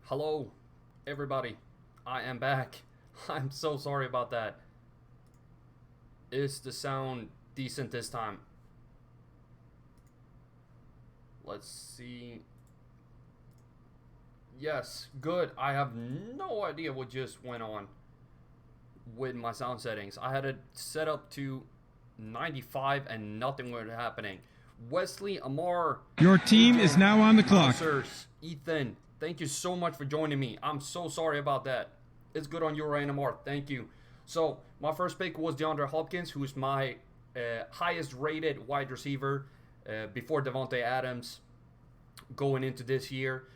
Hello, everybody. I am back. I'm so sorry about that. Is the sound decent this time? Let's see. Yes, good. I have no idea what just went on with my sound settings. I had it set up to 95 and nothing was happening. Wesley, Amar, Your team is now on the clock. Sirs, Ethan, thank you so much for joining me. I'm so sorry about that. It's good on your end, Amar. Thank you. So, my first pick was DeAndre Hopkins, who's my highest rated wide receiver before Devontae Adams going into this year.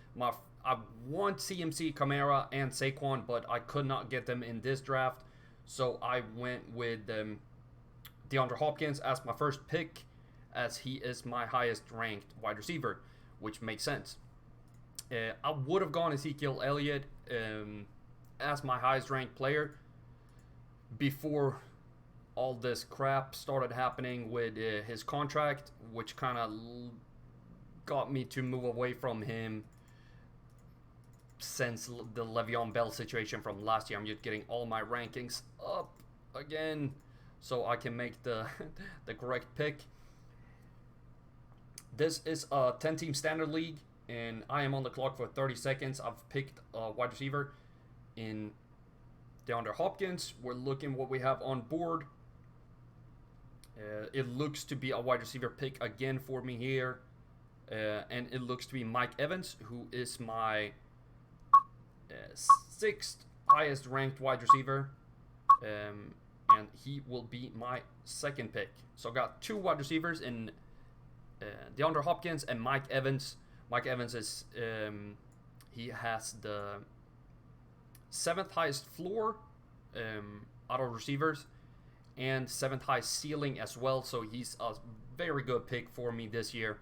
I want CMC, Kamara, and Saquon, but I could not get them in this draft. So I went with DeAndre Hopkins as my first pick, as he is my highest ranked wide receiver, which makes sense. I would have gone Ezekiel Elliott as my highest ranked player before all this crap started happening with his contract, which kind of got me to move away from him since the Le'Veon Bell situation from last year. I'm just getting all my rankings up again so I can make the the correct pick. This is a 10-team standard league, and I am on the clock for 30 seconds. I've picked a wide receiver in DeAndre Hopkins. We're looking what we have on board. It looks to be a wide receiver pick again for me here. And it looks to be Mike Evans, who is my sixth highest ranked wide receiver. And he will be my second pick. So I got two wide receivers in DeAndre Hopkins and Mike Evans. Mike Evans is he has the seventh highest floor out of receivers and seventh highest ceiling as well. So he's a very good pick for me this year.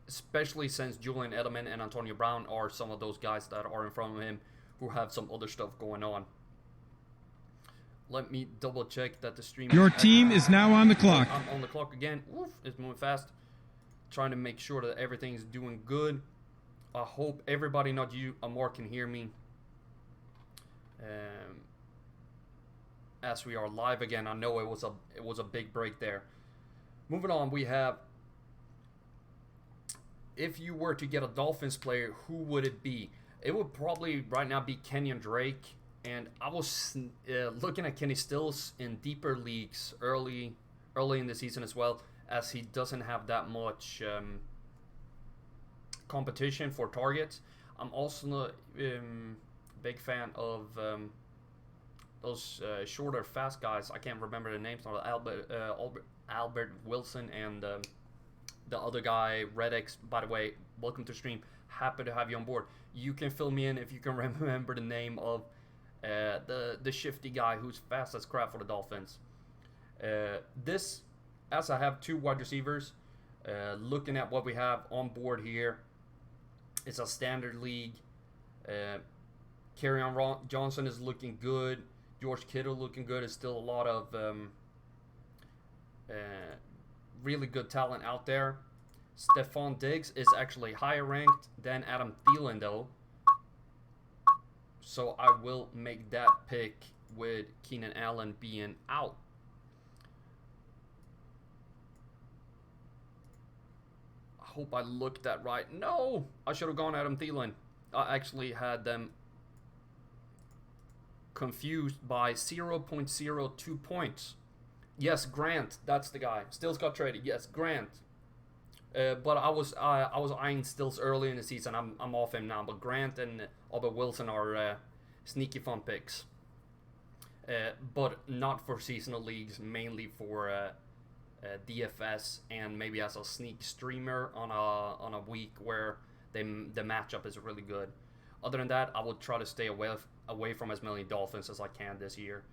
Especially since Julian Edelman and Antonio Brown are some of those guys that are in front of him who have some other stuff going on. Let me double check that the stream. Your team is now on the clock. I'm on the clock again. Oof, it's moving fast. Trying to make sure that everything's doing good. I hope everybody, not you, Amar, can hear me. As we are live again, I know it was a big break there. Moving on, we have. If you were to get a Dolphins player, who would it be? It would probably right now be Kenyon Drake. And I was looking at Kenny Stills in deeper leagues early in the season as well, as he doesn't have that much competition for targets. I'm also a big fan of those shorter, fast guys. I can't remember the names. Albert Wilson and the other guy, Redix. By the way, welcome to stream. Happy to have you on board. You can fill me in if you can remember the name of the shifty guy who's fast as crap for the Dolphins. As I have two wide receivers, looking at what we have on board here, it's a standard league. Kerryon Johnson is looking good. George Kittle looking good. It's still a lot of really good talent out there. Stephon Diggs is actually higher ranked than Adam Thielen, though. So I will make that pick with Keenan Allen being out. I hope I looked at right. No! I should have gone Adam Thielen. I actually had them confused by 0.02 points. Yes, Grant. That's the guy. Stills got traded. Yes, Grant. But I was eyeing Stills early in the season. I'm off him now. But Grant and Albert Wilson are sneaky fun picks. But not for seasonal leagues. Mainly for DFS and maybe as a sneak streamer on a week where the matchup is really good. Other than that, I would try to stay away from as many Dolphins as I can this year.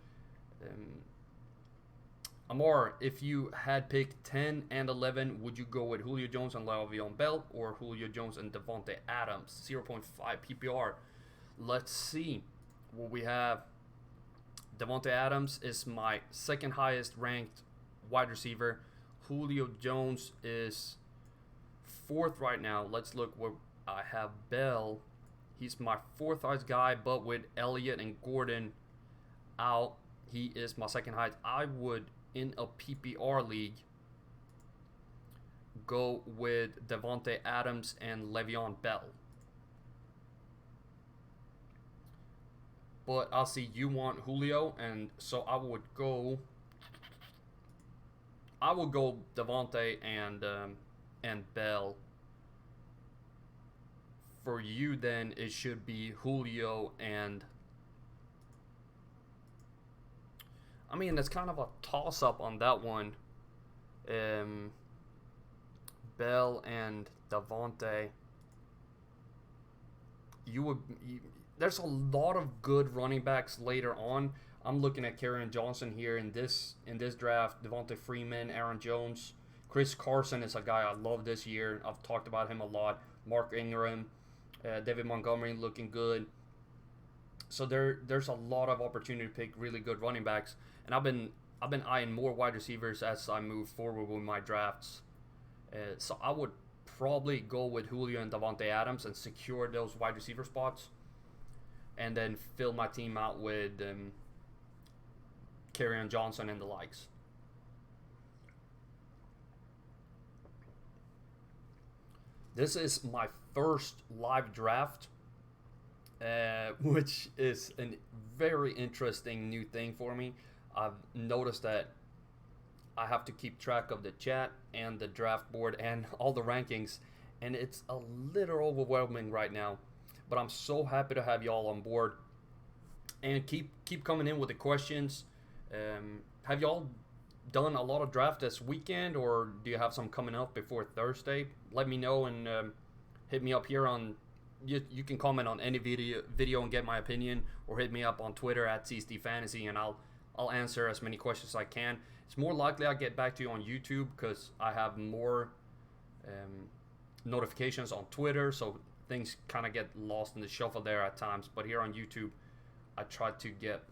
Amar, if you had picked 10 and 11, would you go with Julio Jones and Le'Veon Bell or Julio Jones and Devontae Adams? 0.5 PPR. Let's see what we have. Devontae Adams is my second highest ranked wide receiver. Julio Jones is fourth right now. Let's look where I have Bell. He's my fourth highest guy, but with Elliott and Gordon out, he is my second highest. I would, in a PPR league, go with Davante Adams and Le'Veon Bell. But I'll see you want Julio, and so I would go Davante and Bell. For you, then, it should be Julio and... I mean, it's kind of a toss-up on that one. Bell and Davante. There's a lot of good running backs later on. I'm looking at Kerryon Johnson here in this draft. Devonta Freeman, Aaron Jones. Chris Carson is a guy I love this year. I've talked about him a lot. Mark Ingram. David Montgomery looking good. So there's a lot of opportunity to pick really good running backs, and I've been eyeing more wide receivers as I move forward with my drafts. So I would probably go with Julio and Davante Adams and secure those wide receiver spots, and then fill my team out with Kerryon Johnson and the likes. This is my first live draft, which is a very interesting new thing for me. I've noticed that I have to keep track of the chat and the draft board and all the rankings, and it's a little overwhelming right now. But I'm so happy to have y'all on board, and keep coming in with the questions. Have y'all done a lot of draft this weekend, or do you have some coming up before Thursday? Let me know, and hit me up here on. You can comment on any video and get my opinion, or hit me up on Twitter at CSDFantasy, and I'll answer as many questions as I can. It's more likely I'll get back to you on YouTube because I have more notifications on Twitter, so things kind of get lost in the shuffle there at times. But here on YouTube, I try to get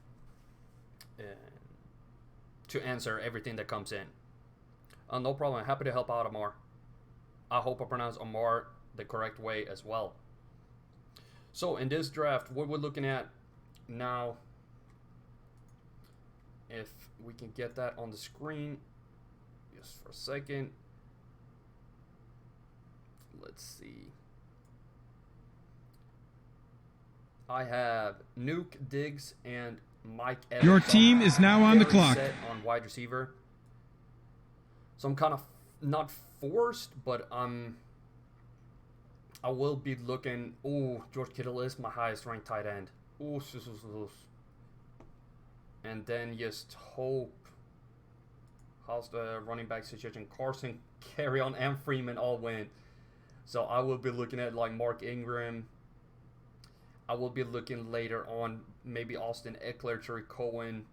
to answer everything that comes in. No problem. Happy to help out, Amar. I hope I pronounce Amar the correct way as well. So in this draft, what we're looking at now, if we can get that on the screen just for a second. Let's see. I have Nuke, Diggs, and Mike Evans. Your team is now on the clock. Set on wide receiver. So I'm kind of not forced, but I will be looking. Oh, George Kittle is my highest ranked tight end. Oh, and then just hope. How's the running back situation? Carson, Kerryon, and Freeman all win. So I will be looking at like Mark Ingram. I will be looking later on maybe Austin Eckler, Terry Cohen.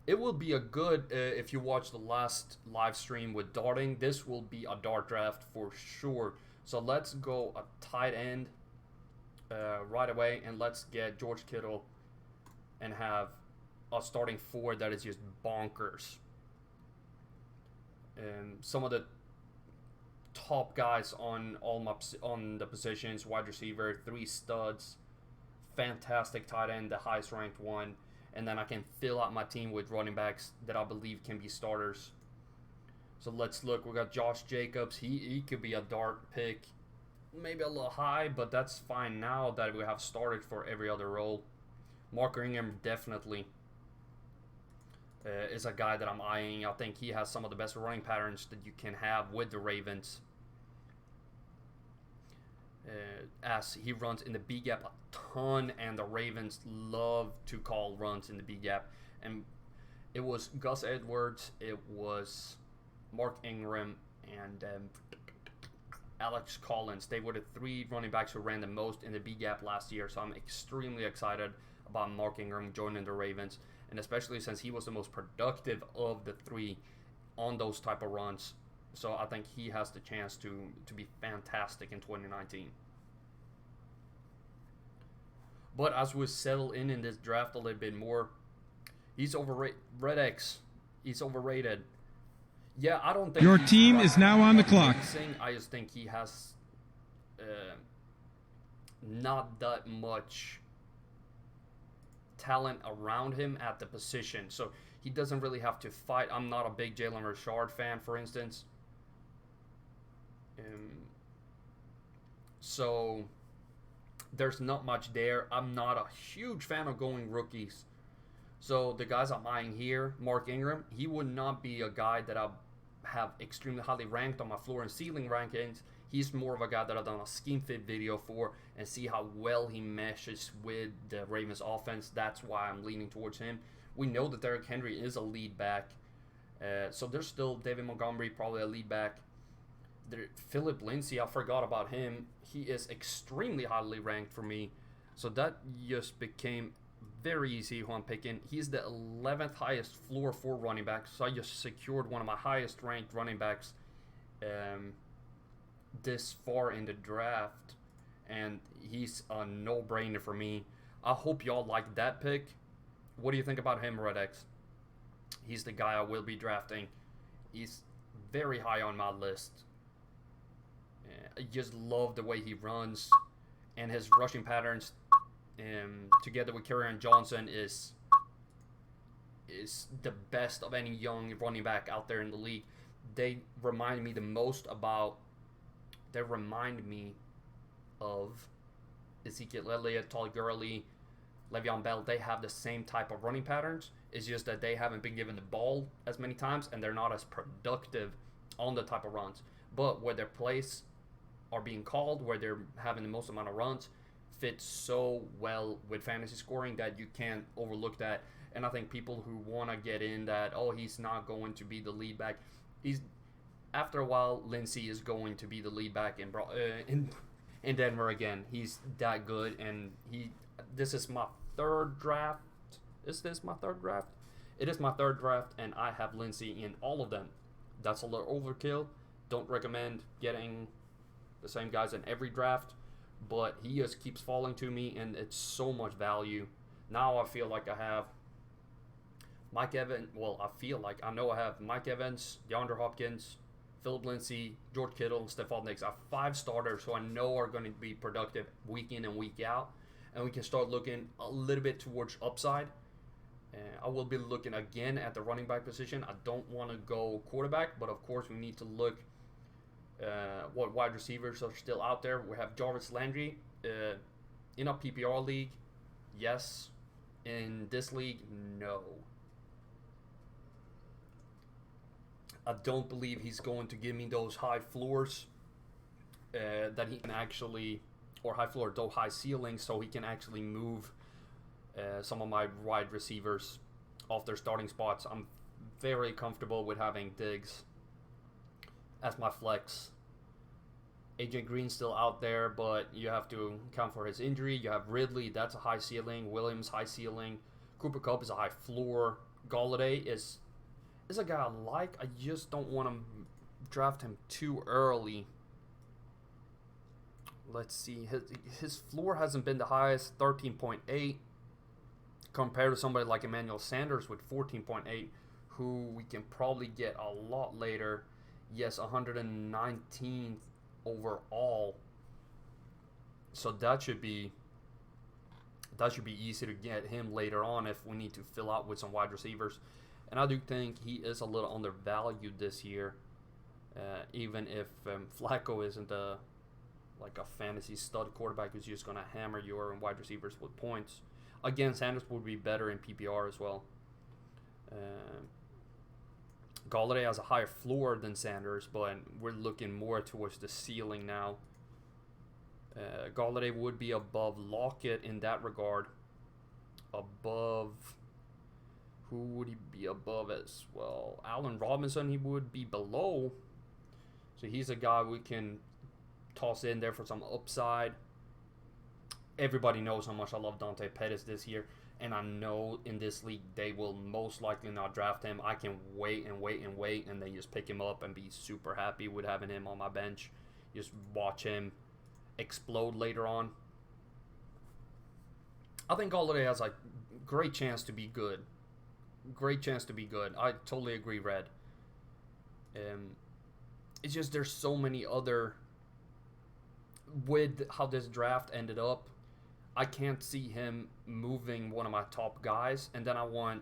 It will be a good, if you watch the last live stream with darting, this will be a dart draft for sure. So let's go a tight end right away, and let's get George Kittle and have a starting four that is just bonkers. And some of the top guys on on the positions, wide receiver, 3 studs, fantastic tight end, the highest ranked one, and then I can fill out my team with running backs that I believe can be starters. So let's look. We got Josh Jacobs. He could be a dart pick, maybe a little high, but that's fine now that we have started for every other role. Mark Ingram definitely is a guy that I'm eyeing. I think he has some of the best running patterns that you can have with the Ravens. As he runs in the B gap a ton, and the Ravens love to call runs in the B gap. And it was Gus Edwards, it was Mark Ingram, and Alex Collins. They were the 3 running backs who ran the most in the B gap last year. So I'm extremely excited about Mark Ingram joining the Ravens, and especially since he was the most productive of the 3 on those type of runs. So I think he has the chance to be fantastic in 2019. But as we settle in this draft a little bit more, he's overrated. Red X, he's overrated. Yeah, I don't think your team is now on the clock. I just think he has not that much talent around him at the position, so he doesn't really have to fight. I'm not a big Jalen Richard fan, for instance. So there's not much there. I'm not a huge fan of going rookies. So the guys I'm eyeing here, Mark Ingram, he would not be a guy that I have extremely highly ranked on my floor and ceiling rankings. He's more of a guy that I've done a scheme fit video for and see how well he meshes with the Ravens offense. That's why I'm leaning towards him. We know that Derrick Henry is a lead back. So there's still David Montgomery, probably a lead back. Philip Lindsay, I forgot about him. He is extremely highly ranked for me. So that just became very easy who I'm picking. He's the 11th highest floor for running backs. So I just secured one of my highest ranked running backs this far in the draft. And he's a no-brainer for me. I hope y'all like that pick. What do you think about him, Red X? He's the guy I will be drafting. He's very high on my list. I just love the way he runs, and his rushing patterns, together with Kerryon Johnson, is the best of any young running back out there in the league. They remind me the most about. They remind me of Ezekiel Elliott, Todd Gurley, Le'Veon Bell. They have the same type of running patterns. It's just that they haven't been given the ball as many times, and they're not as productive on the type of runs. But where their plays are being called, where they're having the most amount of runs, fits so well with fantasy scoring that you can't overlook that. And I think people who want to get in that, oh, he's not going to be the lead back. After a while, Lindsay is going to be the lead back in Denver again. He's that good, and this is my third draft. Is this my third draft? It is my third draft, and I have Lindsay in all of them. That's a little overkill. Don't recommend getting the same guys in every draft, but he just keeps falling to me, and it's so much value. Now I feel like I have Mike Evans. Well, I know I have Mike Evans, DeAndre Hopkins, Philip Lindsay, George Kittle, and Stephon Diggs. I have 5 starters who I know are going to be productive week in and week out, and we can start looking a little bit towards upside. I will be looking again at the running back position. I don't want to go quarterback, but of course we need to look what wide receivers are still out there. We have Jarvis Landry in a PPR league. Yes. In this league, no. I don't believe he's going to give me those high floors that he can actually, or high floor, though high ceilings, so he can actually move some of my wide receivers off their starting spots. I'm very comfortable with having Diggs as my flex. AJ Green's still out there, but you have to account for his injury. You have Ridley, that's a high ceiling. Williams, high ceiling. Cooper Kupp is a high floor. Golladay is a guy I like. I just don't want to draft him too early. Let's see. His floor hasn't been the highest, 13.8, compared to somebody like Emmanuel Sanders with 14.8, who we can probably get a lot later. Yes, 119th overall. So that should be easy to get him later on if we need to fill out with some wide receivers. And I do think he is a little undervalued this year, even if Flacco isn't a fantasy stud quarterback who's just going to hammer your wide receivers with points. Again, Sanders would be better in PPR as well. Golladay has a higher floor than Sanders, but we're looking more towards the ceiling now. Golladay would be above Lockett in that regard. Above... Who would he be above as well? Allen Robinson, he would be below. So he's a guy we can toss in there for some upside. Everybody knows how much I love Dante Pettis this year. And I know in this league they will most likely not draft him. I can wait and then just pick him up and be super happy with having him on my bench. Just watch him explode later on. I think Golladay has a great chance to be good. Great chance to be good. I totally agree, Red. It's just there's so many other with how this draft ended up, I can't see him moving one of my top guys, and then I want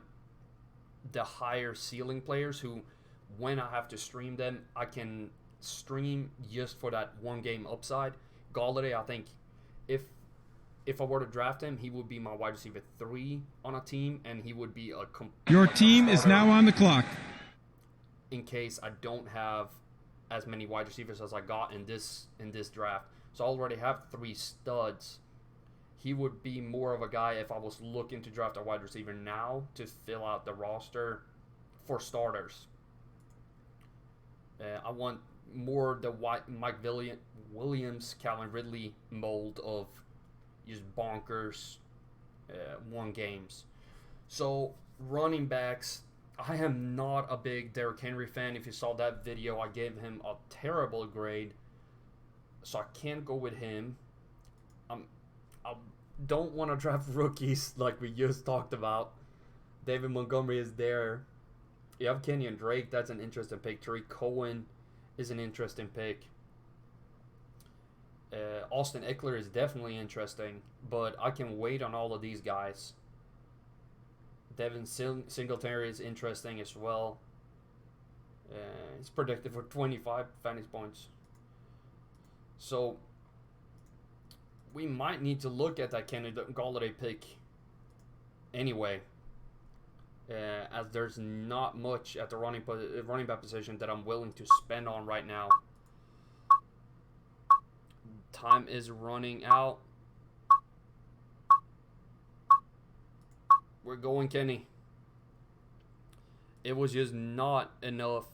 the higher ceiling players who, when I have to stream them, I can stream just for that one game upside. Galladay, I think if I were to draft him, he would be my wide receiver 3 on a team, and he would be Your team is now on the clock. in case I don't have as many wide receivers as I got in this draft. So I already have 3 studs. He would be more of a guy if I was looking to draft a wide receiver now to fill out the roster for starters. I want more the Mike Williams, Calvin Ridley mold of just bonkers one games. So running backs, I am not a big Derrick Henry fan. If you saw that video, I gave him a terrible grade, so I can't go with him. I don't want to draft rookies like we just talked about. David Montgomery is there. You have Kenyon Drake. That's an interesting pick. Tariq Cohen is an interesting pick. Austin Eckler is definitely interesting, but I can wait on all of these guys. Devin Singletary is interesting as well. He's predicted for 25 fantasy points. So we might need to look at that Kenny Galladay pick anyway, as there's not much at the running back position that I'm willing to spend on right now. Time is running out. We're going, Kenny. It was just not enough.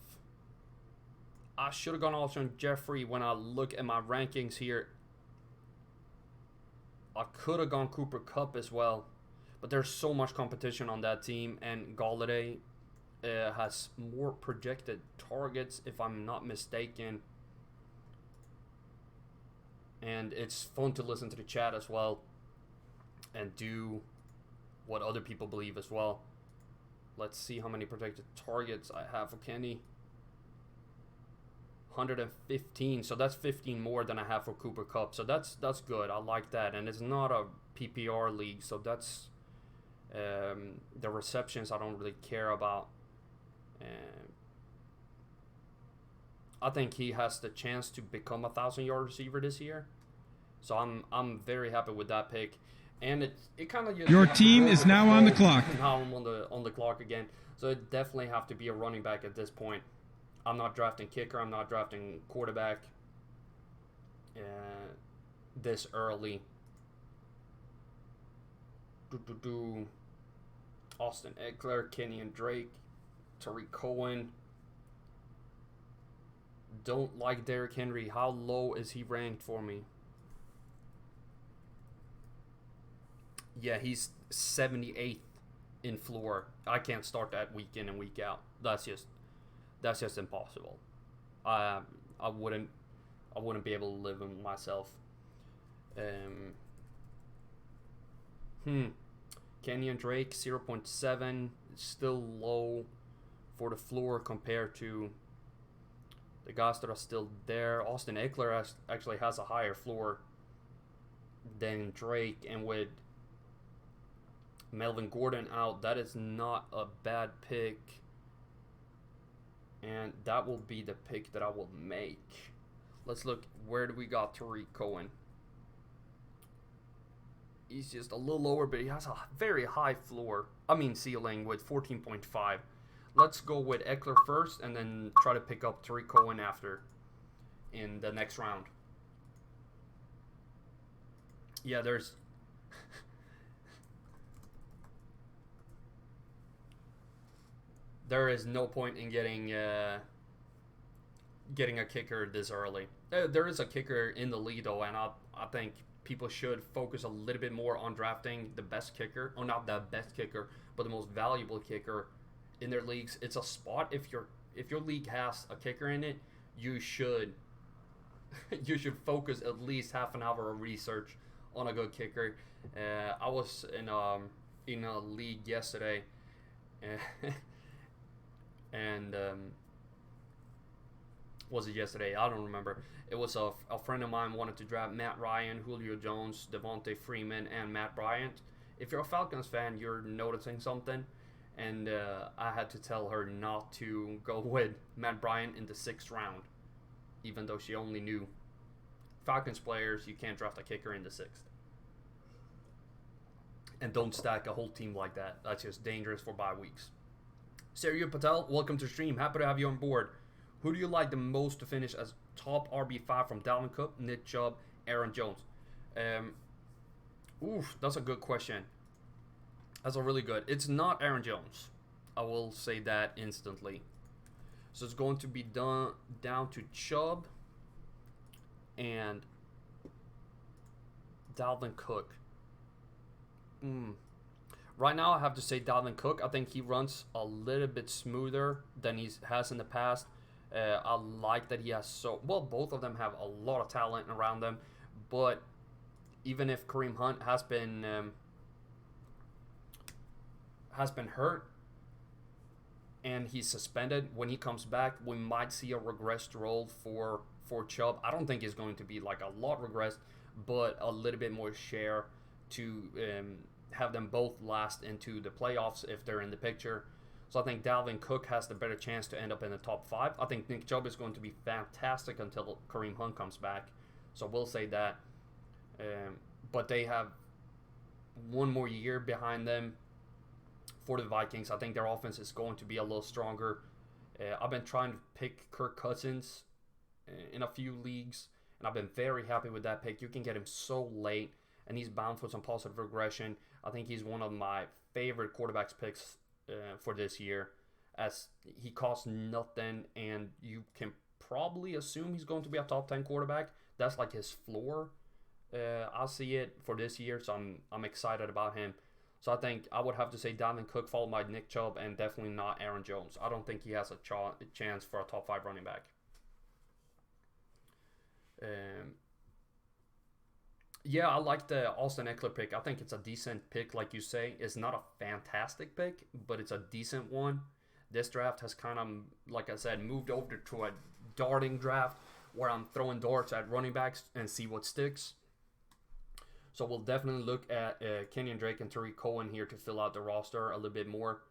I should have gone Alshon Jeffrey. When I look at my rankings here, I could have gone Cooper Kupp as well. But there's so much competition on that team, and Galladay has more projected targets, if I'm not mistaken. And it's fun to listen to the chat as well and do what other people believe as well. Let's see how many projected targets I have for Kenny. 115, so that's 15 more than I have for Cooper Kupp. So that's good. I like that, and it's not a PPR league, so that's the receptions I don't really care about. I think he has the chance to become a 1,000-yard receiver this year, so I'm very happy with that pick. And it kind of your team is now on the clock. Now I'm on the clock again, so it definitely have to be a running back at this point. I'm not drafting kicker. I'm not drafting quarterback this early. Austin Eckler, Kenyon Drake, Tariq Cohen. Don't like Derrick Henry. How low is he ranked for me? Yeah, he's 78th in floor. I can't start that week in and week out. That's just impossible. I wouldn't be able to live in myself. Kenyon Drake 0.7, still low for the floor compared to the guys that are still there. Austin Eckler actually has a higher floor than Drake, and with Melvin Gordon out, that is not a bad pick. And that will be the pick that I will make. Let's look. Where do we got Tariq Cohen? He's just a little lower, but he has a very high floor. Ceiling with 14.5. Let's go with Eckler first, and then try to pick up Tariq Cohen after in the next round. Yeah, there's... there is no point in getting a kicker this early. There is a kicker in the league, though, and I think people should focus a little bit more on drafting the best kicker, or not the best kicker, but the most valuable kicker in their leagues. It's a spot. If your league has a kicker in it, you should focus at least half an hour of research on a good kicker. I was in a league yesterday, and Was it yesterday? I don't remember. It was a friend of mine wanted to draft Matt Ryan, Julio Jones, Devontae Freeman, and Matt Bryant. If you're a Falcons fan, you're noticing something. And I had to tell her not to go with Matt Bryant in the 6th round, even though she only knew Falcons players. You can't draft a kicker in the 6th. And don't stack a whole team like that. That's just dangerous for bye weeks. Sergio Patel, welcome to the stream. Happy to have you on board. Who do you like the most to finish as top RB5 from Dalvin Cook, Nick Chubb, Aaron Jones? That's a good question. That's a really good. It's not Aaron Jones. I will say that instantly. So it's going to be down to Chubb and Dalvin Cook. Right now, I have to say Dalvin Cook. I think he runs a little bit smoother than he has in the past. I like that he has both of them have a lot of talent around them. But even if Kareem Hunt has been hurt and he's suspended, when he comes back, we might see a regressed role for Chubb. I don't think it's going to be like a lot regressed, but a little bit more share to have them both last into the playoffs if they're in the picture. So I think Dalvin Cook has the better chance to end up in the top 5. I think Nick Chubb is going to be fantastic until Kareem Hunt comes back. So we'll say that. But they have one more year behind them for the Vikings. I think their offense is going to be a little stronger. I've been trying to pick Kirk Cousins in a few leagues, and I've been very happy with that pick. You can get him so late, and he's bound for some positive regression. I think he's one of my favorite quarterbacks picks for this year, as he costs nothing, and you can probably assume he's going to be a top 10 quarterback. That's like his floor. I see it for this year, so I'm excited about him. So I think I would have to say Dalvin Cook followed by Nick Chubb, and definitely not Aaron Jones. I don't think he has a chance for a top 5 running back. Yeah, I like the Austin Eckler pick. I think it's a decent pick, like you say. It's not a fantastic pick, but it's a decent one. This draft has kind of, like I said, moved over to a darting draft where I'm throwing darts at running backs and see what sticks. So we'll definitely look at Kenyon Drake and Tariq Cohen here to fill out the roster a little bit more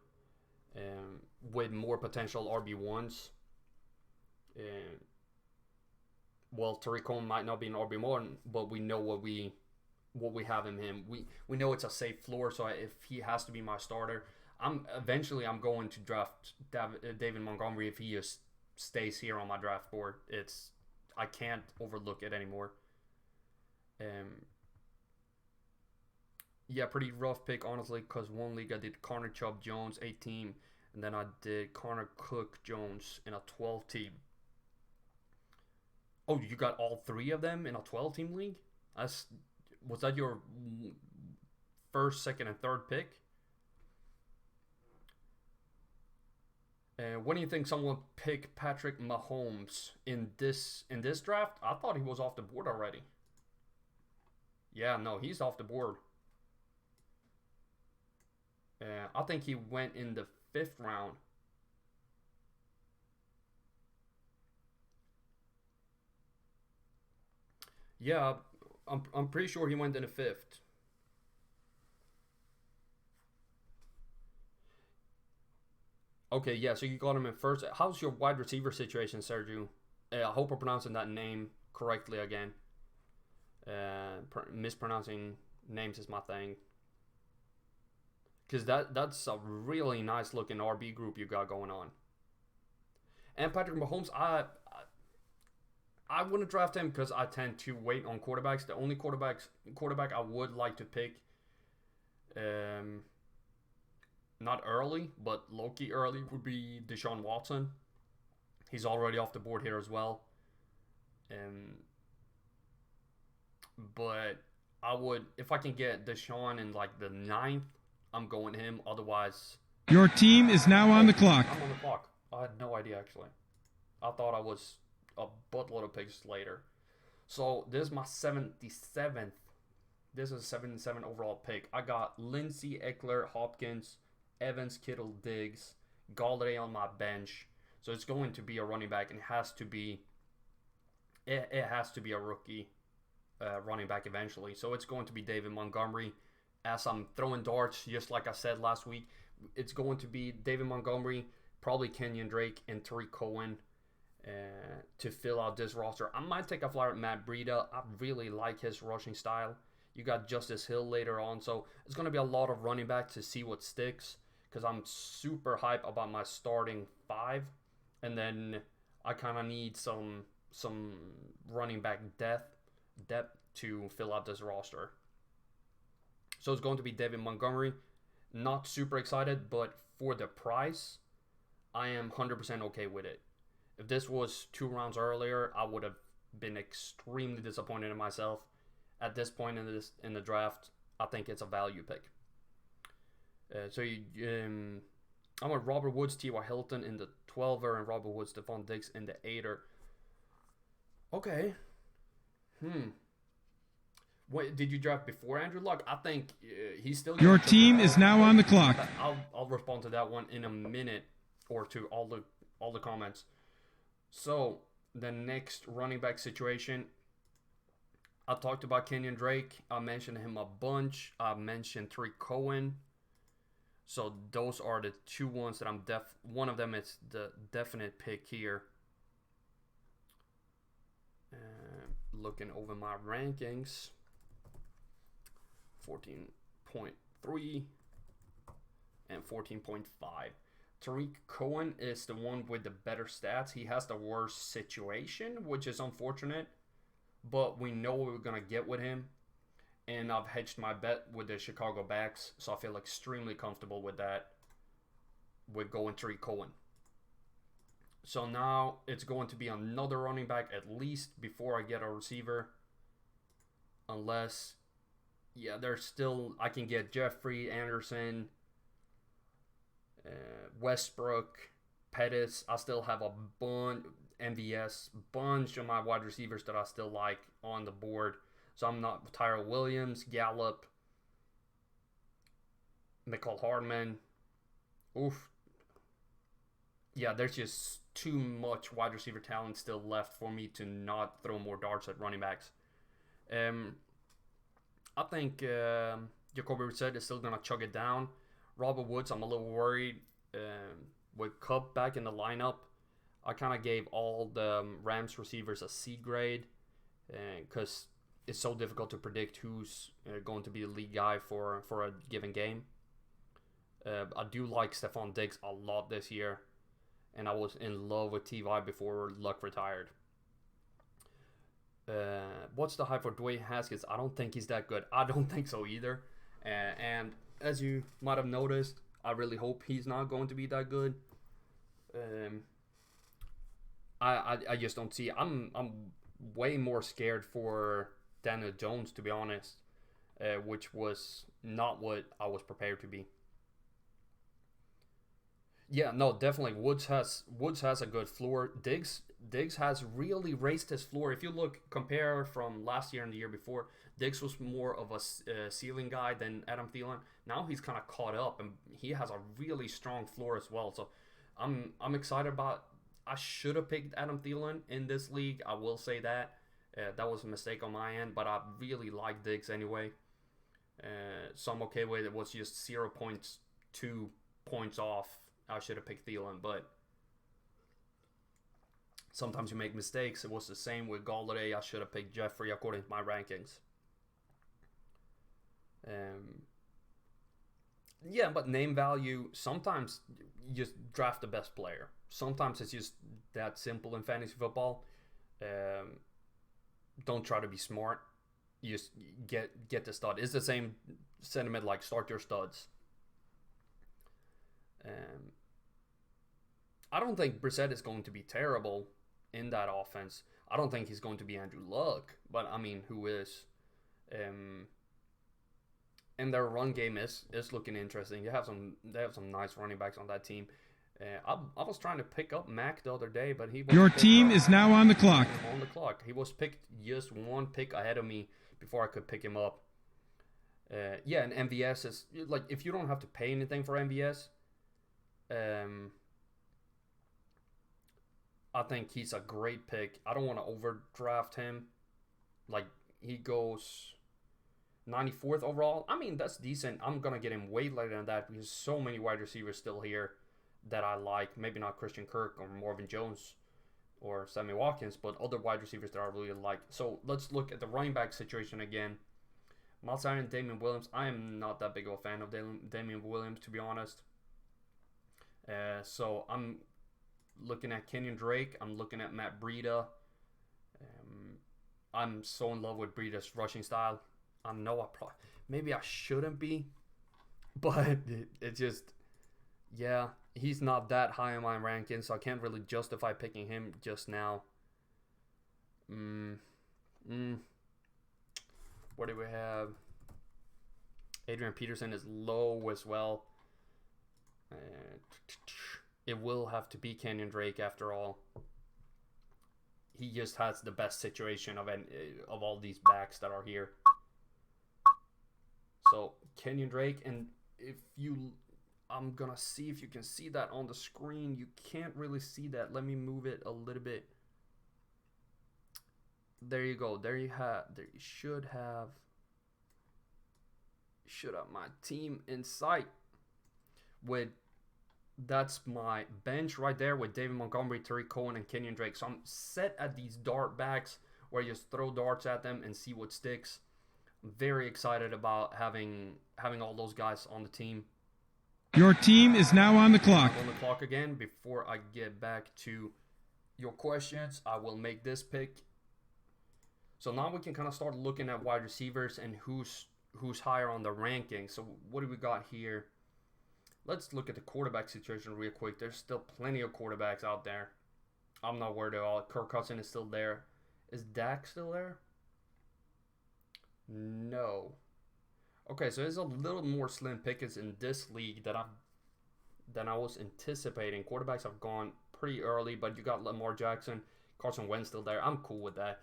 with more potential RB1s. Well, Tariq Cohen might not be an RB1, but we know what we have in him. We know it's a safe floor, so if he has to be my starter, I'm going to draft David Montgomery if he just stays here on my draft board. I can't overlook it anymore. Yeah, pretty rough pick, honestly, because one league I did Connor Chubb Jones 8-team, and then I did Connor Cook Jones in a 12-team. Oh, you got all 3 of them in a 12-team league? Was that your first, second, and third pick? When do you think someone will pick Patrick Mahomes in this draft? I thought he was off the board already. Yeah, no, he's off the board. I think he went in the 5th round. Yeah, I'm pretty sure he went in the 5th. Okay, yeah, so you got him in first. How's your wide receiver situation, Sergio? I hope I'm pronouncing that name correctly again. Mispronouncing names is my thing. Because that's a really nice looking RB group you got going on. And Patrick Mahomes, I wouldn't draft him because I tend to wait on quarterbacks. The only quarterback I would like to pick, not early, but low-key early, would be Deshaun Watson. He's already off the board here as well. But I would, if I can get Deshaun in like the 9th, I'm going him. Otherwise, your team is now on the clock. I'm on the clock. I had no idea, actually. I thought I was a buttload of picks later. So this is my 77th. This is a 77 overall pick. I got Lindsey, Eckler, Hopkins, Evans, Kittle, Diggs, Galladay on my bench. So it's going to be a running back, and it has to be a rookie running back eventually. So it's going to be David Montgomery. As I'm throwing darts, just like I said last week, it's going to be David Montgomery, probably Kenyon Drake, and Tariq Cohen to fill out this roster. I might take a flyer at Matt Breida. I really like his rushing style. You got Justice Hill later on, so it's going to be a lot of running back to see what sticks, because I'm super hyped about my starting 5, and then I kind of need some running back depth to fill out this roster. So it's going to be David Montgomery. Not super excited, but for the price, I am 100% okay with it. If this was 2 rounds earlier, I would have been extremely disappointed in myself. At this point in the draft, I think it's a value pick. I'm with Robert Woods, T.Y. Hilton in the 12er, and Robert Woods, Stephon Diggs in the 8er. Okay. What did you draft before Andrew Luck? I think he's still. Your team is now on the clock. I'll respond to that one in a minute or two. All the comments. So the next running back situation, I talked about Kenyon Drake. I mentioned him a bunch. I mentioned Tariq Cohen. So those are the 2 ones that I'm one of them is the definite pick here. Looking over my rankings, 14.3 and 14.5. Tariq Cohen is the one with the better stats. He has the worst situation, which is unfortunate, but we know what we're going to get with him. And I've hedged my bet with the Chicago backs, so I feel extremely comfortable with that, with going Tariq Cohen. So now it's going to be another running back at least before I get a receiver. Unless, I can get Jeffrey, Anderson, Westbrook, Pettis. I still have a bunch of my wide receivers that I still like on the board. So I'm not Tyrell Williams, Gallup, Mecole Hardman. Oof. Yeah, there's just too much wide receiver talent still left for me to not throw more darts at running backs. I think Jacoby Brissett is still going to chug it down. Robert Woods, I'm a little worried. With Kupp back in the lineup, I kind of gave all the Rams receivers a C grade because it's so difficult to predict who's going to be the lead guy for a given game. I do like Stephon Diggs a lot this year, and I was in love with T.Y. before Luck retired. What's the hype for Dwayne Haskins? I don't think he's that good. I don't think so either. And as you might have noticed, I really hope he's not going to be that good. I just don't see. I'm way more scared for Daniel Jones, to be honest, which was not what I was prepared to be. Yeah, no, definitely. Woods has a good floor. Diggs has really raised his floor. If you compare from last year and the year before, Diggs was more of a ceiling guy than Adam Thielen. Now he's kind of caught up, and he has a really strong floor as well. So I'm excited about. I should have picked Adam Thielen in this league. I will say that. That was a mistake on my end, but I really like Diggs anyway. So I'm okay with it. It was just 0.2 points off. I should have picked Thielen, but sometimes you make mistakes. It was the same with Golladay. I should have picked Jeffrey according to my rankings. Yeah, but name value, sometimes you just draft the best player. Sometimes it's just that simple in fantasy football. Don't try to be smart. You just get the stud. It's the same sentiment like start your studs. I don't think Brissett is going to be terrible in that offense. I don't think he's going to be Andrew Luck, but I mean, who is? And their run game is looking interesting. They have some nice running backs on that team. I was trying to pick up Mac the other day, but he was your team is now on the clock. On the clock, he was picked just one pick ahead of me before I could pick him up. Yeah, and MVS is like, if you don't have to pay anything for MVS, I think he's a great pick. I don't want to overdraft him. Like, he goes 94th overall. I mean, that's decent. I'm going to get him way later than that because so many wide receivers still here that I like. Maybe not Christian Kirk or Marvin Jones or Sammy Watkins, but other wide receivers that I really like. So let's look at the running back situation again. Miles Sanders and Damian Williams. I am not that big of a fan of Damian Williams, to be honest. So I'm looking at Kenyon Drake. I'm looking at Matt Breida. I'm so in love with Breida's rushing style. I know maybe I shouldn't be, but it just, yeah, he's not that high in my rankings, so I can't really justify picking him just now. What do we have? Adrian Peterson is low as well. It will have to be Kenyon Drake after all. He just has the best situation of all these backs that are here. So Kenyon Drake, and I'm gonna see if you can see that on the screen. You can't really see that. Let me move it a little bit. There you go. There you should have my team in sight. That's my bench right there with David Montgomery, Tariq Cohen, and Kenyon Drake. So I'm set at these dart backs where you just throw darts at them and see what sticks. I'm very excited about having all those guys on the team. Your team is now on the clock. On the clock again. Before I get back to your questions, I will make this pick. So now we can kind of start looking at wide receivers and who's higher on the ranking. So what do we got here? Let's look at the quarterback situation real quick. There's still plenty of quarterbacks out there. I'm not worried at all. Kirk Cousins is still there. Is Dak still there? No. Okay, so there's a little more slim pickings in this league than I was anticipating. Quarterbacks have gone pretty early, but you got Lamar Jackson, Carson Wentz still there. I'm cool with that.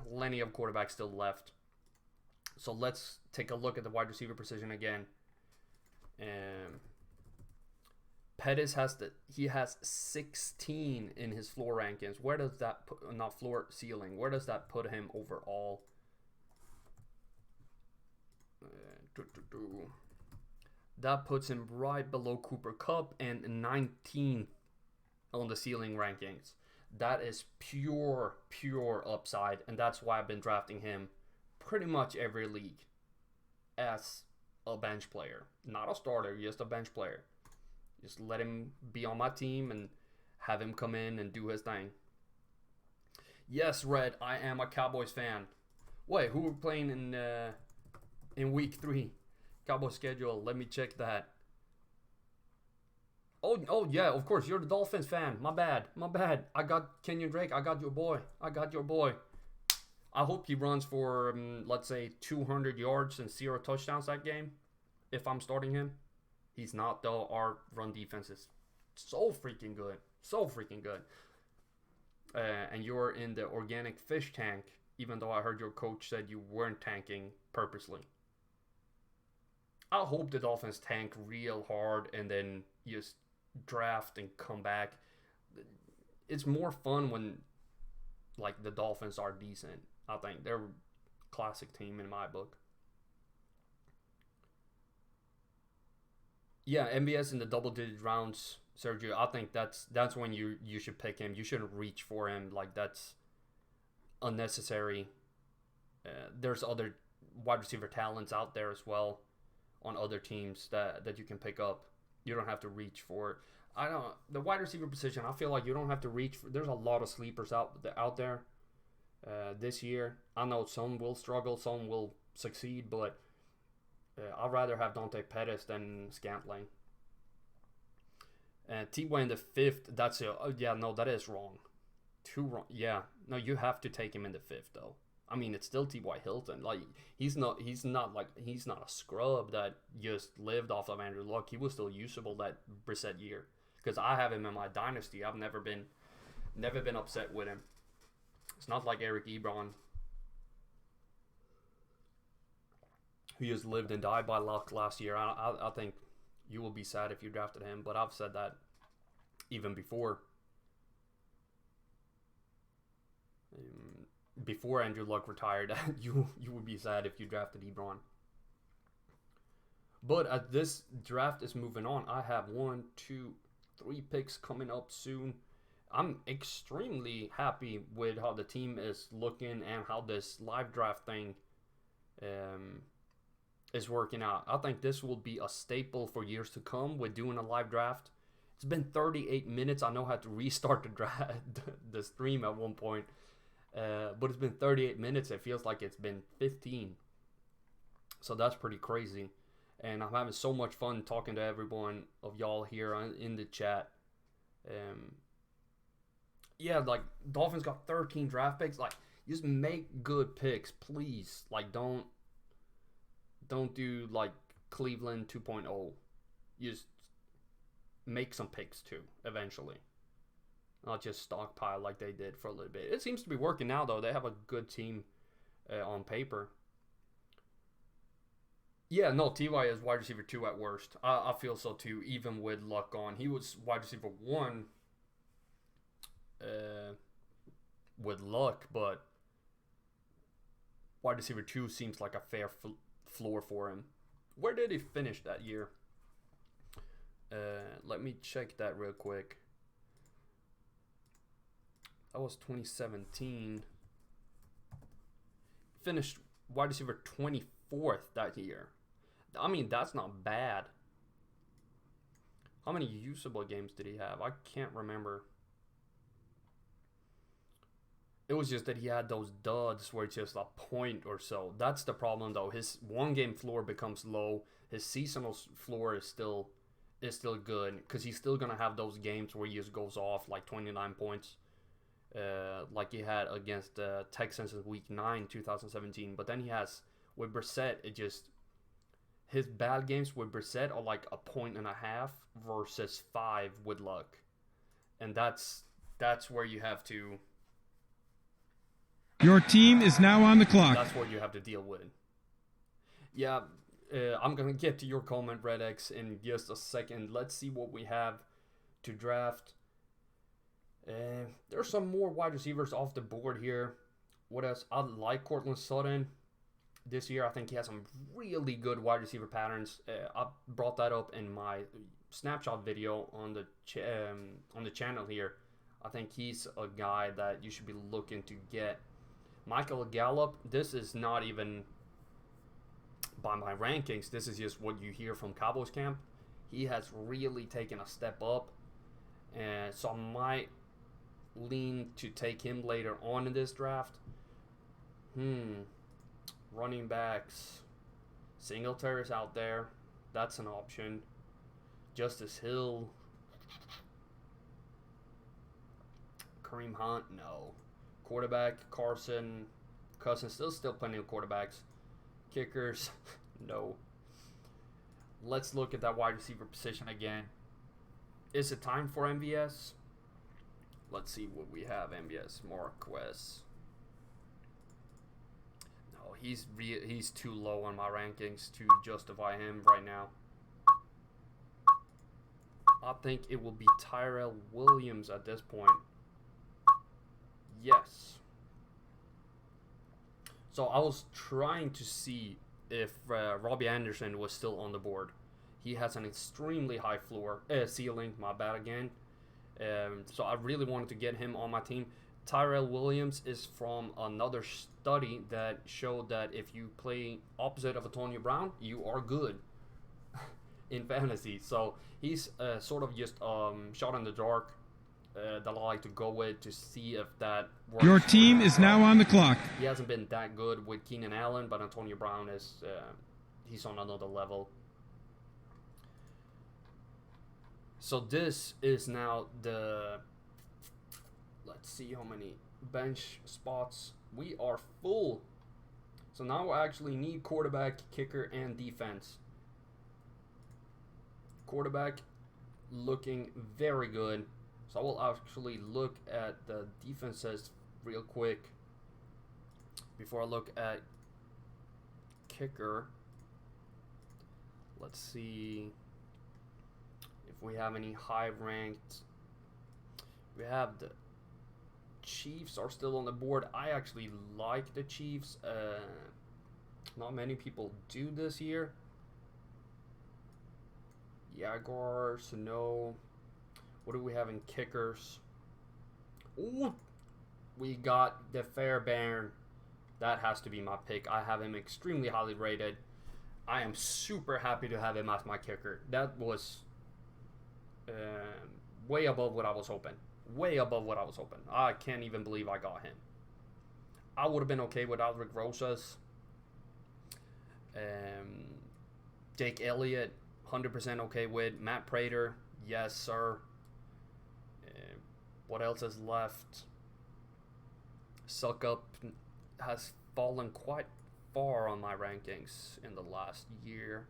Plenty of quarterbacks still left. So let's take a look at the wide receiver position again. Pettis has 16 in his floor rankings. Where does that put, not floor, ceiling? Where does that put him overall? That puts him right below Cooper Kupp and 19th on the ceiling rankings. That is pure upside, and that's why I've been drafting him pretty much every league as a bench player. Not a starter, just a bench player. Just let him be on my team and have him come in and do his thing. Yes, Red, I am a Cowboys fan. Wait, who are playing in week 3? Cowboys schedule, let me check that. Oh yeah, of course, you're the Dolphins fan. My bad. I got Kenyon Drake. I got your boy. I hope he runs for, let's say, 200 yards and 0 touchdowns that game. If I'm starting him. He's not, though. Our run defense is so freaking good. And you're in the organic fish tank, even though I heard your coach said you weren't tanking purposely. I hope the Dolphins tank real hard and then just draft and come back. It's more fun when, like, the Dolphins are decent. I think they're a classic team in my book. Yeah, MBS in the double-digit rounds, Sergio. I think that's when you should pick him. You shouldn't reach for him. Like, that's unnecessary. There's other wide receiver talents out there as well on other teams that you can pick up. You don't have to reach for it. The wide receiver position, I feel like you don't have to reach for. There's a lot of sleepers out there this year. I know some will struggle, some will succeed, but I'd rather have Dante Pettis than Scantling. And T.Y. in the 5th, that is wrong. Too wrong. Yeah, no, you have to take him in the 5th, though. I mean, it's still T.Y. Hilton. Like, he's not a scrub that just lived off of Andrew Luck. He was still usable that Brissett year. Because I have him in my dynasty. I've never been upset with him. It's not like Eric Ebron, who just lived and died by luck last year. I think you will be sad if you drafted him, but I've said that even before. Before Andrew Luck retired, you would be sad if you drafted Ebron. But as this draft is moving on, I have 1, 2, 3 picks coming up soon. I'm extremely happy with how the team is looking and how this live draft thing is working out. I think this will be a staple for years to come with doing a live draft. It's been 38 minutes. I know I had to restart the stream at one point. But it's been 38 minutes. It feels like it's been 15. So that's pretty crazy. And I'm having so much fun talking to everyone of y'all here in the chat. Yeah, like, Dolphins got 13 draft picks. Like, just make good picks, please. Like, don't do, like, Cleveland 2.0. You just make some picks, too, eventually. Not just stockpile like they did for a little bit. It seems to be working now, though. They have a good team on paper. Yeah, no, T.Y. is wide receiver 2 at worst. I feel so, too, even with Luck on. He was wide receiver 1 with Luck, but wide receiver 2 seems like a fair floor for him. Where did he finish that year? Let me check that real quick. That was 2017. Finished wide receiver 24th that year. I mean, that's not bad. How many usable games did he have? I can't remember. It was just that he had those duds where it's just a point or so. That's the problem, though. His one-game floor becomes low. His seasonal floor is still good because he's still gonna have those games where he just goes off like 29 points. Like he had against the Texans in Week 9, 2017. But then he has, with Brissett, his bad games with Brissett are like 1.5 versus 5 with Luck. And that's where you have to... Your team is now on the clock. That's what you have to deal with. Yeah, I'm going to get to your comment, Red X, in just a second. Let's see what we have to draft. There's some more wide receivers off the board here. What else? I like Courtland Sutton this year. I think he has some really good wide receiver patterns. I brought that up in my snapshot video on the channel here. I think he's a guy that you should be looking to get. Michael Gallup, this is not even by my rankings. This is just what you hear from Cowboys camp. He has really taken a step up. And so I might lean to take him later on in this draft. Running backs. Singletary's out there. That's an option. Justice Hill. Kareem Hunt, no. Quarterback, Carson. Cousins, still plenty of quarterbacks. Kickers, no. Let's look at that wide receiver position again. Is it time for MVS? Let's see what we have. MVS, Marquez. No, he's too low on my rankings to justify him right now. I think it will be Tyrell Williams at this point. Yes. So I was trying to see if Robbie Anderson was still on the board. He has an extremely high ceiling. My bad again. So I really wanted to get him on my team. Tyrell Williams is from another study that showed that if you play opposite of Antonio Brown, you are good in fantasy. So he's sort of just shot in the dark that I like to go with to see if that works. Your team is now on the clock. He hasn't been that good with Keenan Allen, but Antonio Brown is he's on another level. So this is now the, let's see how many bench spots. We are full. So now I actually need quarterback, kicker, and defense. Quarterback looking very good. So I will actually look at the defenses real quick before I look at kicker. Let's see if we have any high ranked. We have the Chiefs are still on the board. I actually like the Chiefs. Not many people do this year. Jaguars, no. What do we have in kickers? Ooh, we got the Fairbairn. That has to be my pick. I have him extremely highly rated. I am super happy to have him as my kicker. That was way above what I was hoping. Way above what I was hoping. I can't even believe I got him. I would have been okay with Alric Rosas. Jake Elliott, 100% okay with. Matt Prater, yes, sir. What else is left? Suckup has fallen quite far on my rankings in the last year.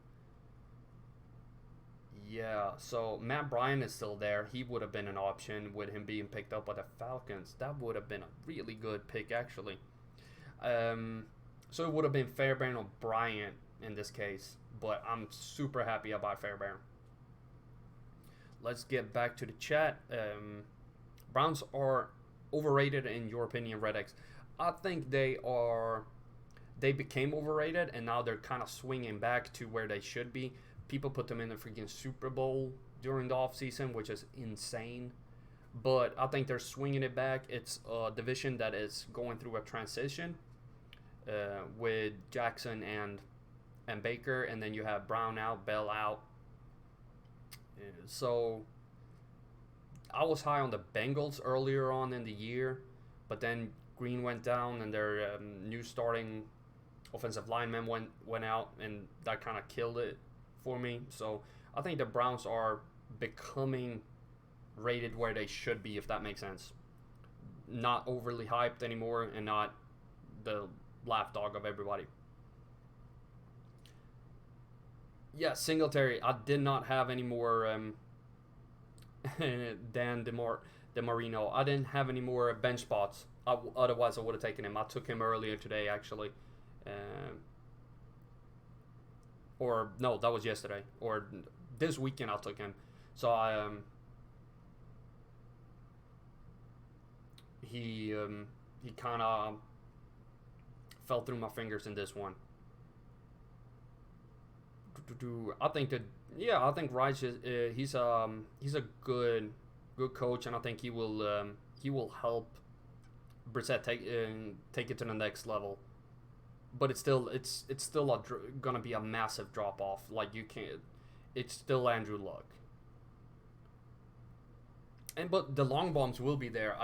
Yeah, so Matt Bryan is still there. He would have been an option with him being picked up by the Falcons. That would have been a really good pick, actually. So it would have been Fairbairn or Bryant in this case, but I'm super happy about Fairbairn. Let's get back to the chat. Browns are overrated in your opinion, Red X. I think they became overrated and now they're kind of swinging back to where they should be. People put them in the freaking Super Bowl during the offseason, which is insane. But I think they're swinging it back. It's a division that is going through a transition with Jackson and Baker, and then you have Brown out, Bell out. So I was high on the Bengals earlier on in the year, but then Green went down and their new starting offensive lineman went out, and that kind of killed it for me. So I think the Browns are becoming rated where they should be, if that makes sense. Not overly hyped anymore and not the lapdog of everybody. Yeah, Singletary. I did not have any more Dan DeMarino. I didn't have any more bench spots. Otherwise, I would have taken him. I took him earlier today, actually. Or no, that was yesterday. Or this weekend I took him. So he kind of fell through my fingers in this one. I think I think Reich is he's a good coach, and I think he will help Brissett take it to the next level. But it's still gonna be a massive drop off. Like, you can't. It's still Andrew Luck. But the long bombs will be there.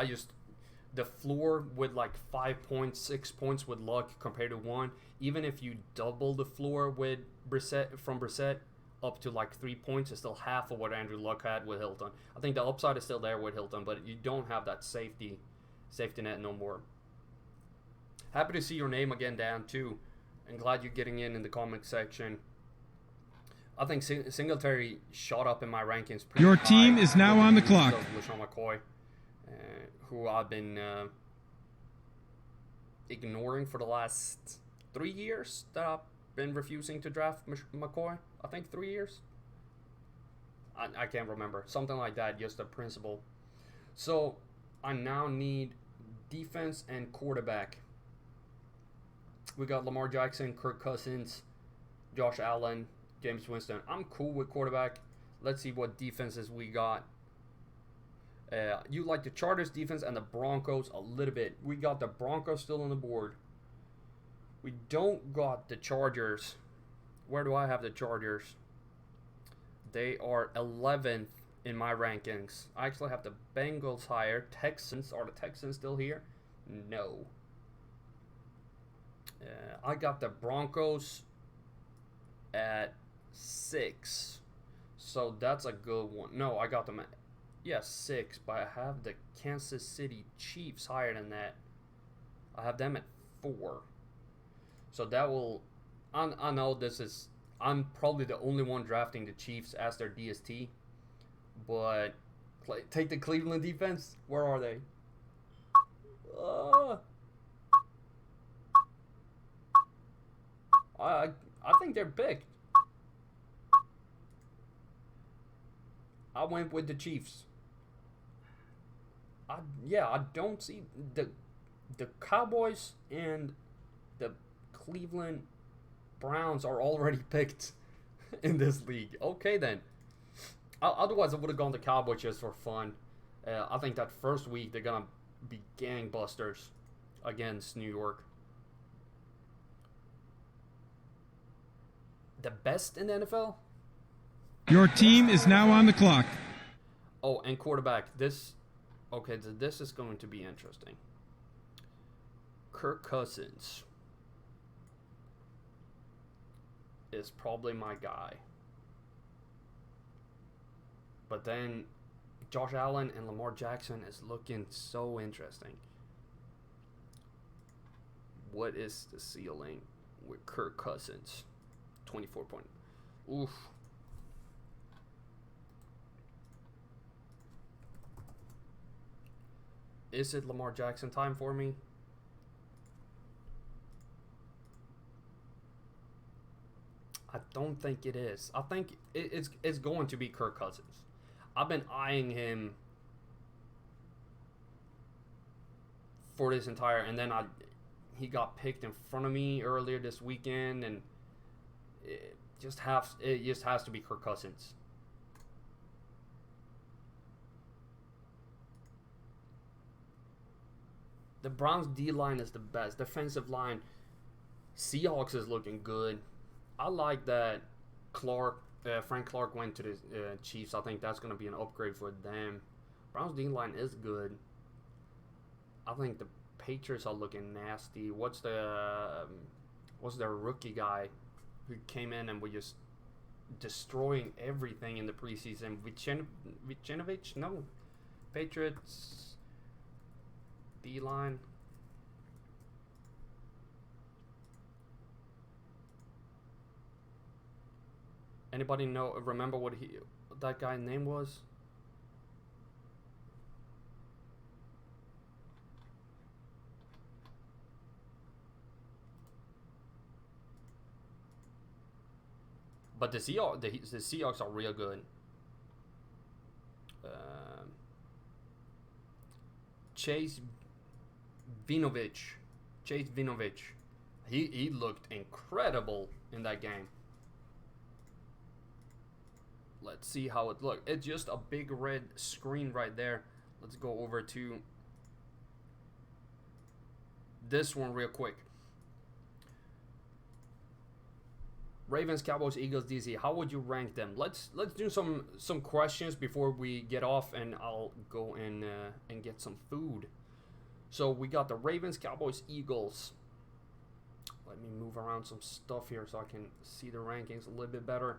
The floor with like 5 points, 6 points with Luck compared to 1. Even if you double the floor with Brissett up to like 3 points, it's still half of what Andrew Luck had with Hilton. I think the upside is still there with Hilton, but you don't have that safety net no more. Happy to see your name again, Dan, too. And glad you're getting in the comment section. I think Singletary shot up in my rankings pretty Your high. team is now on the clock. LeSean McCoy, who I've been ignoring for the last 3 years that I've been refusing to draft McCoy. I think 3 years. I can't remember. Something like that, just a principle. So I now need defense and quarterback. We got Lamar Jackson, Kirk Cousins, Josh Allen, James Winston. I'm cool with quarterback. Let's see what defenses we got. You like the Chargers defense and the Broncos a little bit. We got the Broncos still on the board. We don't got the Chargers. Where do I have the Chargers? They are 11th in my rankings. I actually have the Bengals higher. Texans. Are the Texans still here? No. I got the Broncos at 6. So that's a good one. No, I got them at 6, but I have the Kansas City Chiefs higher than that. I have them at 4. So that will... I know this is... I'm probably the only one drafting the Chiefs as their DST. But... Take the Cleveland defense. Where are they? I think they're picked. I went with the Chiefs. I don't see the Cowboys and the Cleveland Browns are already picked in this league. Okay, then. Otherwise, I would have gone to Cowboys just for fun. I think that first week they're gonna be gangbusters against New York. The best in the NFL? Your team is now on the clock. Oh, and quarterback. This is going to be interesting. Kirk Cousins is probably my guy. But then Josh Allen and Lamar Jackson is looking so interesting. What is the ceiling with Kirk Cousins? 24 point. Oof. Is it Lamar Jackson time for me? I don't think it is. I think it's going to be Kirk Cousins. I've been eyeing him for this entire, and then he got picked in front of me earlier this weekend, and it just has to be Kirk Cousins. The Browns D-line is the best. Defensive line, Seahawks is looking good. I like that Frank Clark went to the Chiefs. I think that's going to be an upgrade for them. Browns D-line is good. I think the Patriots are looking nasty. What's their rookie guy who came in and was just destroying everything in the preseason? Vicenovich? No. Patriots D-line. Anybody remember what that guy's name was? But the Seahawks are real good. Chase Vinovich. He looked incredible in that game. Let's see how it looked. It's just a big red screen right there. Let's go over to this one real quick. Ravens, Cowboys, Eagles, DC. How would you rank them? Let's do some questions before we get off, and I'll go and get some food. So we got the Ravens, Cowboys, Eagles. Let me move around some stuff here so I can see the rankings a little bit better.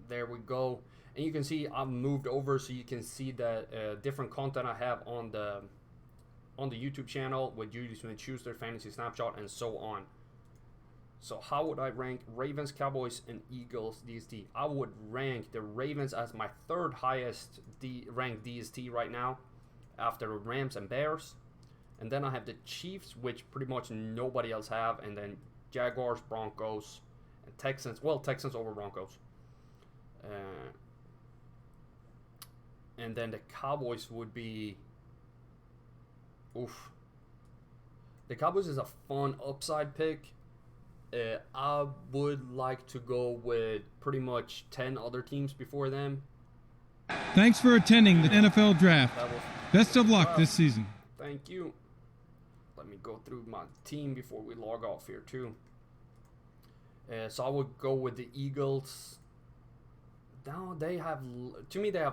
There we go. And you can see I've moved over so you can see the different content I have on the YouTube channel with Judy Smith-Schuster, Fantasy Snapshot, and so on. So how would I rank Ravens, Cowboys, and Eagles DST? I would rank the Ravens as my third highest ranked DST right now, after Rams and Bears. And then I have the Chiefs, which pretty much nobody else have, and then Jaguars, Broncos, and Texans. Well, Texans over Broncos. And then the Cowboys would be... Oof. The Cowboys is a fun upside pick. I would like to go with pretty much 10 other teams before them. Thanks for attending the NFL Draft. Best of luck this season. Thank you. Let me go through my team before we log off here too. So I would go with the Eagles. Now they have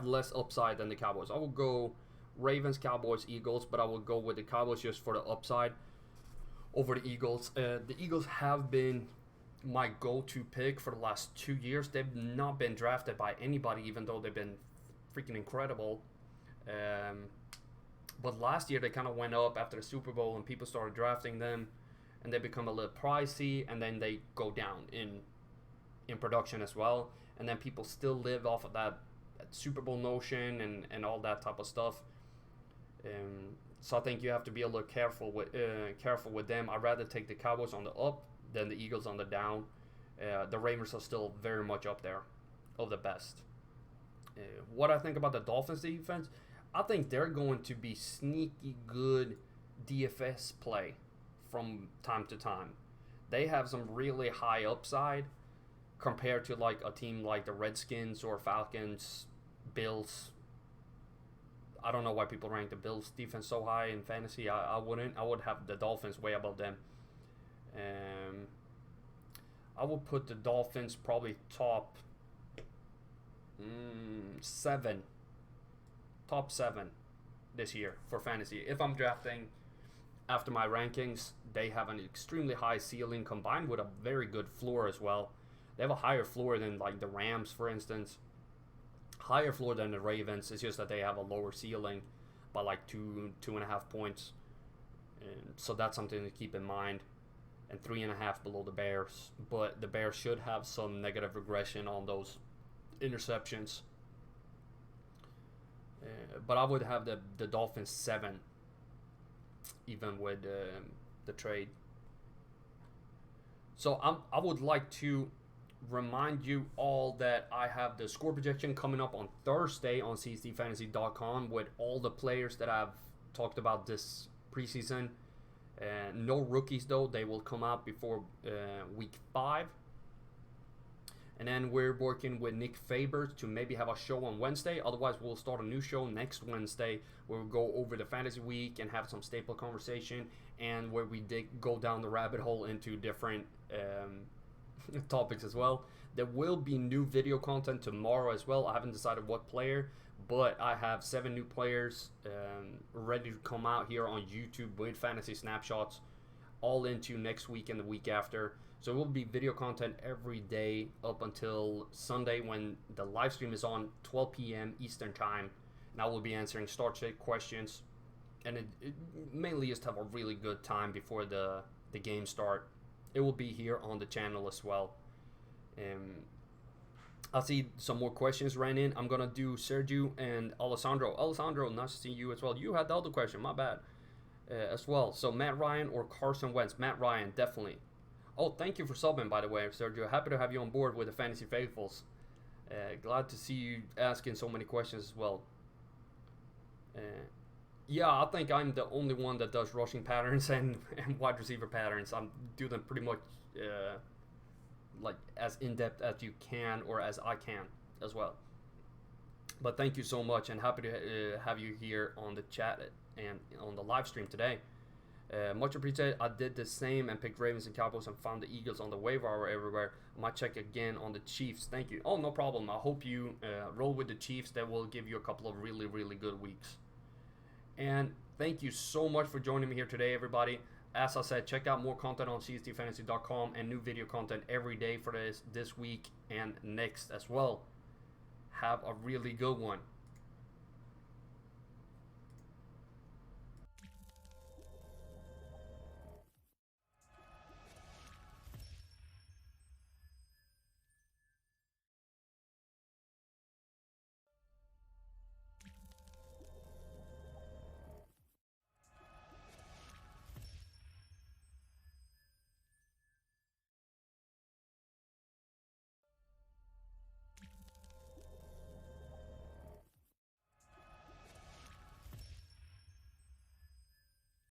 less upside than the Cowboys. I would go Ravens, Cowboys, Eagles, but I would go with the Cowboys just for the upside over the Eagles. The Eagles have been my go-to pick for the last 2 years. They've not been drafted by anybody, even though they've been freaking incredible. But last year they kind of went up after the Super Bowl and people started drafting them, and they become a little pricey, and then they go down in production as well. And then people still live off of that Super Bowl notion and all that type of stuff. So I think you have to be a little careful with them. I'd rather take the Cowboys on the up than the Eagles on the down. The Ravens are still very much up there of the best. What I think about the Dolphins defense, I think they're going to be sneaky good DFS play from time to time. They have some really high upside compared to like a team like the Redskins or Falcons, Bills. I don't know why people rank the Bills defense so high in fantasy. I wouldn't. I would have the Dolphins way above them. I would put the Dolphins probably top 7. Top 7 this year for fantasy. If I'm drafting after my rankings, they have an extremely high ceiling combined with a very good floor as well. They have a higher floor than like the Rams, for instance. Higher floor than the Ravens. It's just that they have a lower ceiling by like 2.5 points. And so that's something to keep in mind. And 3.5 below the Bears. But the Bears should have some negative regression on those interceptions. But I would have the Dolphins 7, even with the trade. So I would like to remind you all that I have the score projection coming up on Thursday on CSDFantasy.com with all the players that I've talked about this preseason. No rookies though, they will come out before week 5. And then we're working with Nick Faber to maybe have a show on Wednesday. Otherwise, we'll start a new show next Wednesday where we'll go over the fantasy week and have some staple conversation, and where we go down the rabbit hole into different topics as well. There will be new video content tomorrow as well. I haven't decided what player, but I have 7 new players ready to come out here on YouTube with fantasy snapshots all into next week and the week after. So it will be video content every day up until Sunday when the live stream is on 12 p.m. Eastern time. And I will be answering start sit questions. And it mainly is to have a really good time before the game start. It will be here on the channel as well. I see some more questions ran in. I'm going to do Sergio and Alessandro. Alessandro, nice to see you as well. You had the other question, my bad, as well. So Matt Ryan or Carson Wentz? Matt Ryan, definitely. Oh, thank you for subbing, by the way, Sergio. Happy to have you on board with the Fantasy Faithfuls. Glad to see you asking so many questions as well. Yeah, I think I'm the only one that does rushing patterns and wide receiver patterns. I do them pretty much like as in-depth as you can, or as I can as well. But thank you so much, and happy to have you here on the chat and on the live stream today. Much appreciated. I did the same and picked Ravens and Cowboys and found the Eagles on the waiver wire everywhere. I might check again on the Chiefs. Thank you. Oh, no problem. I hope you roll with the Chiefs. That will give you a couple of really, really good weeks. And thank you so much for joining me here today, everybody. As I said, check out more content on CSDFantasy.com and new video content every day for this week and next as well. Have a really good one.